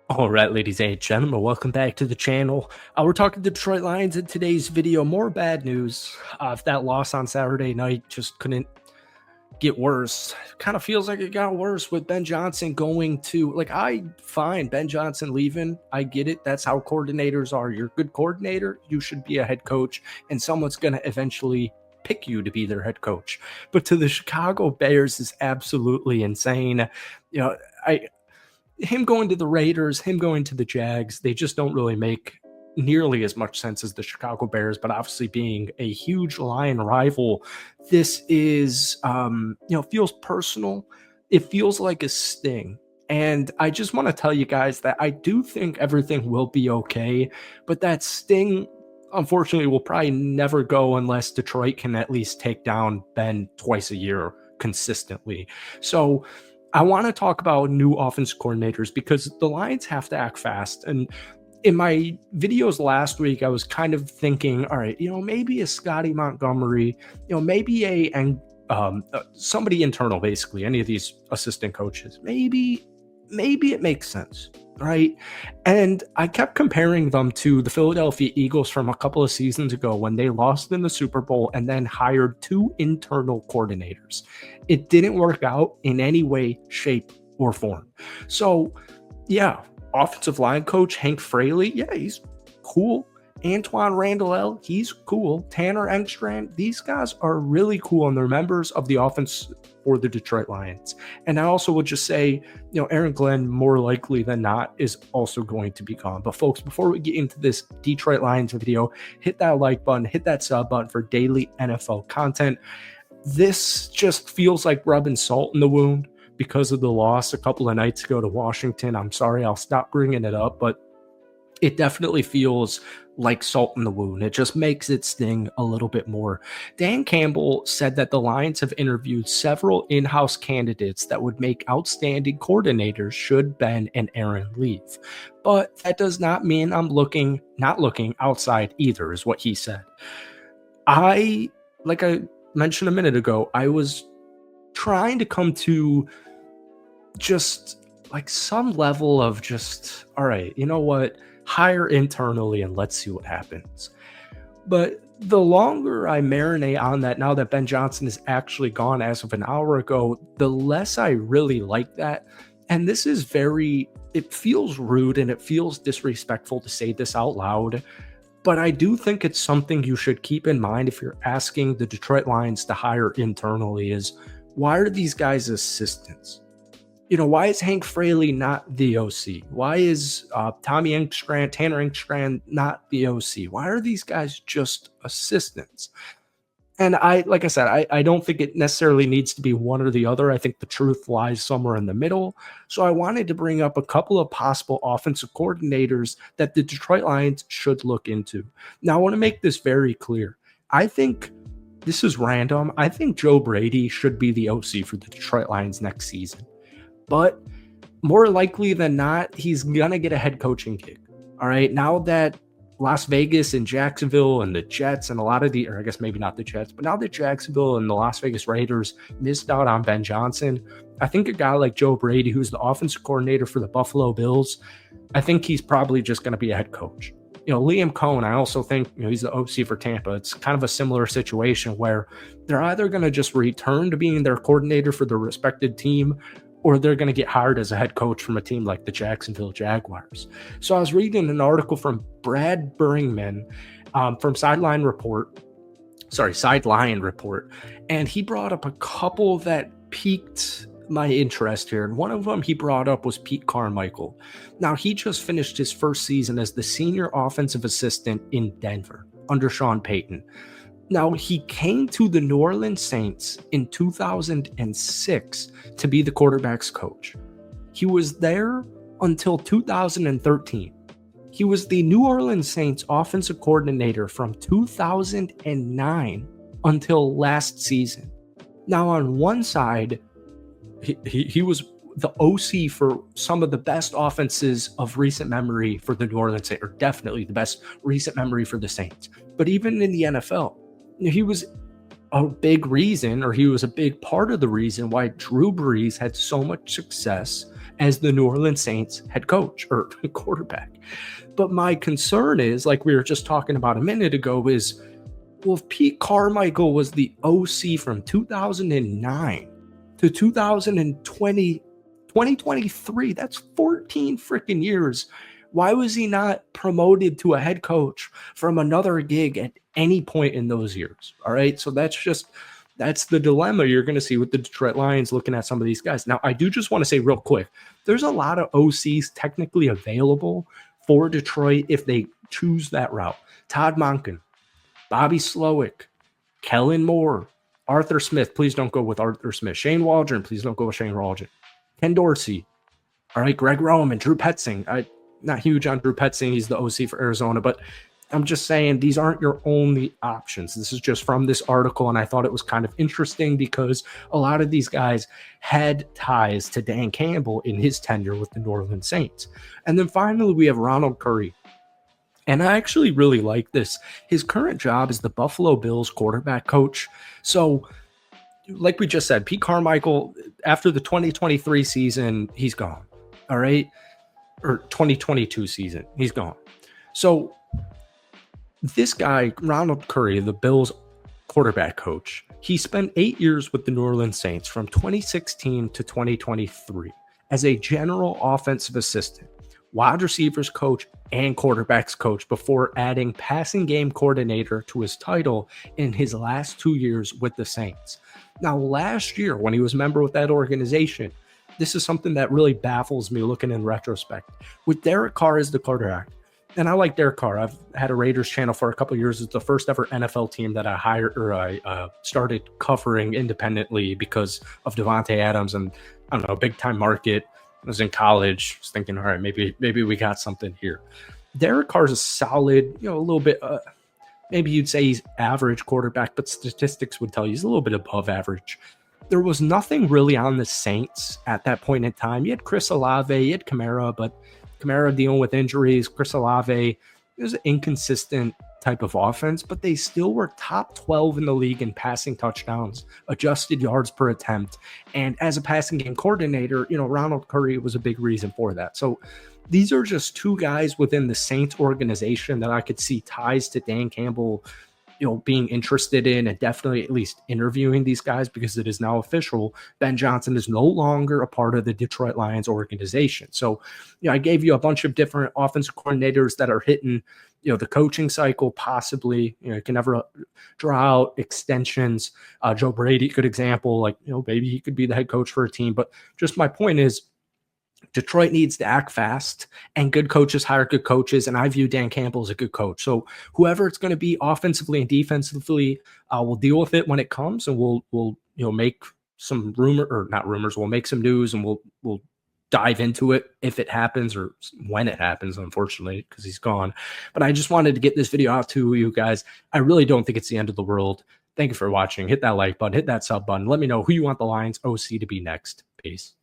All right, ladies and gentlemen, welcome back to the channel. We're talking the Detroit Lions in today's video. More bad news. If that loss on Saturday night just couldn't get worse, kind of feels like it got worse with Ben Johnson going to, fine, Ben Johnson leaving. I get it. That's how coordinators are. You're a good coordinator. You should be a head coach, and someone's going to eventually pick you to be their head coach. But to the Chicago Bears is absolutely insane. You know, him going to the Raiders, him going to the Jags, they just don't really make nearly as much sense as the Chicago Bears. But obviously, being a huge Lion rival, this is, feels personal. It feels like a sting. And I just want to tell you guys that I do think everything will be okay. But that sting, unfortunately, will probably never go unless Detroit can at least take down Ben twice a year consistently. So I want to talk about new offense coordinators because the Lions have to act fast. And in my videos last week, I was kind of thinking, all right, maybe a Scotty Montgomery, maybe somebody internal, basically, any of these assistant coaches, maybe it makes sense, right? And I kept comparing them to the Philadelphia Eagles from a couple of seasons ago when they lost in the Super Bowl and then hired two internal coordinators. It didn't work out in any way, shape, or form. So, yeah, offensive line coach Hank Fraley, yeah, he's cool. Antoine Randall, he's cool. Tanner Engstrand, these guys are really cool, and they're members of the offense for the Detroit Lions. And I also would just say, Aaron Glenn, more likely than not, is also going to be gone. But folks, before we get into this Detroit Lions video, hit that like button, hit that sub button for daily NFL content. This just feels like rubbing salt in the wound because of the loss a couple of nights ago to Washington. I'm sorry, I'll stop bringing it up, but it definitely feels like salt in the wound. It just makes it sting a little bit more. Dan Campbell said that the Lions have interviewed several in-house candidates that would make outstanding coordinators should Ben and Aaron leave. But that does not mean I'm not looking outside either, is what he said. Like I mentioned a minute ago, I was trying to come to just like some level of just, all right, you know what? Hire internally and let's see what happens. But the longer I marinate on that, now that Ben Johnson is actually gone as of an hour ago, the less I really like that. And this is it feels rude and it feels disrespectful to say this out loud. But I do think it's something you should keep in mind if you're asking the Detroit Lions to hire internally is, why are these guys assistants? Why is Hank Fraley not the OC? Why is Tanner Engstrand not the OC? Why are these guys just assistants? And like I said, I don't think it necessarily needs to be one or the other. I think the truth lies somewhere in the middle. So I wanted to bring up a couple of possible offensive coordinators that the Detroit Lions should look into. Now, I want to make this very clear. I think this is random. I think Joe Brady should be the OC for the Detroit Lions next season. But more likely than not, he's going to get a head coaching gig. All right. Now that Las Vegas and Jacksonville and the Jets and or I guess maybe not the Jets, but now that Jacksonville and the Las Vegas Raiders missed out on Ben Johnson, I think a guy like Joe Brady, who's the offensive coordinator for the Buffalo Bills, I think he's probably just going to be a head coach. Liam Cohen, I also think, he's the OC for Tampa. It's kind of a similar situation where they're either going to just return to being their coordinator for their respected team, or they're going to get hired as a head coach from a team like the Jacksonville Jaguars. So I was reading an article from Brad Bergman from Sideline Report, and he brought up a couple that piqued my interest here. And one of them he brought up was Pete Carmichael. Now, he just finished his first season as the senior offensive assistant in Denver under Sean Payton. Now, he came to the New Orleans Saints in 2006 to be the quarterback's coach. He was there until 2013. He was the New Orleans Saints offensive coordinator from 2009 until last season. Now, on one side, he was the OC for some of the best offenses of recent memory for the New Orleans Saints, or definitely the best recent memory for the Saints. But even in the NFL, he was a big reason, or he was a big part of the reason why Drew Brees had so much success as the New Orleans Saints head coach or quarterback. But my concern is, like we were just talking about a minute ago, is, well, if Pete Carmichael was the OC from 2009 to 2023, that's 14 freaking years. Why was he not promoted to a head coach from another gig at any point in those years? All right. So that's the dilemma you're going to see with the Detroit Lions looking at some of these guys. Now, I do just want to say real quick, there's a lot of OCs technically available for Detroit if they choose that route. Todd Monken, Bobby Slowick, Kellen Moore, Arthur Smith. Please don't go with Arthur Smith. Shane Waldron. Please don't go with Shane Waldron. Ken Dorsey. All right. Greg Roman, Drew Petzing. Not huge on Drew Petzing. He's the OC for Arizona, but I'm just saying these aren't your only options. This is just from this article, and I thought it was kind of interesting because a lot of these guys had ties to Dan Campbell in his tenure with the New Orleans Saints. And then finally, we have Ronald Curry. And I actually really like this. His current job is the Buffalo Bills quarterback coach. So, like we just said, Pete Carmichael, after the 2023 season, he's gone. All right? Or 2022 season, he's gone. So, this guy, Ronald Curry, the Bills quarterback coach, he spent 8 years with the New Orleans Saints from 2016 to 2023 as a general offensive assistant, wide receivers coach, and quarterbacks coach before adding passing game coordinator to his title in his last 2 years with the Saints. Now, last year, when he was a member with that organization, this is something that really baffles me looking in retrospect. With Derek Carr as the quarterback, and I like Derek Carr. I've had a Raiders channel for a couple of years. It's the first ever NFL team that I started covering independently because of Devontae Adams and, I don't know, big time market. I was in college, was thinking, all right, maybe we got something here. Derek Carr's a solid, a little bit, maybe you'd say he's average quarterback, but statistics would tell you he's a little bit above average. There was nothing really on the Saints at that point in time. You had Chris Olave, you had Kamara, but Kamara dealing with injuries. Chris Olave, it was an inconsistent type of offense, but they still were top 12 in the league in passing touchdowns, adjusted yards per attempt. And as a passing game coordinator, Ronald Curry was a big reason for that. So these are just two guys within the Saints organization that I could see ties to Dan Campbell, being interested in and definitely at least interviewing these guys, because it is now official. Ben Johnson is no longer a part of the Detroit Lions organization. So, I gave you a bunch of different offensive coordinators that are hitting, the coaching cycle, possibly. You can never draw out extensions. Joe Brady, good example. Like, maybe he could be the head coach for a team. But just my point is, Detroit needs to act fast, and good coaches hire good coaches. And I view Dan Campbell as a good coach. So whoever it's going to be offensively and defensively, we'll deal with it when it comes, and we'll make some we'll make some news, and we'll dive into it if it happens, or when it happens, unfortunately, because he's gone. But I just wanted to get this video out to you guys. I really don't think it's the end of the world. Thank you for watching. Hit that like button, hit that sub button. Let me know who you want the Lions OC to be next. Peace.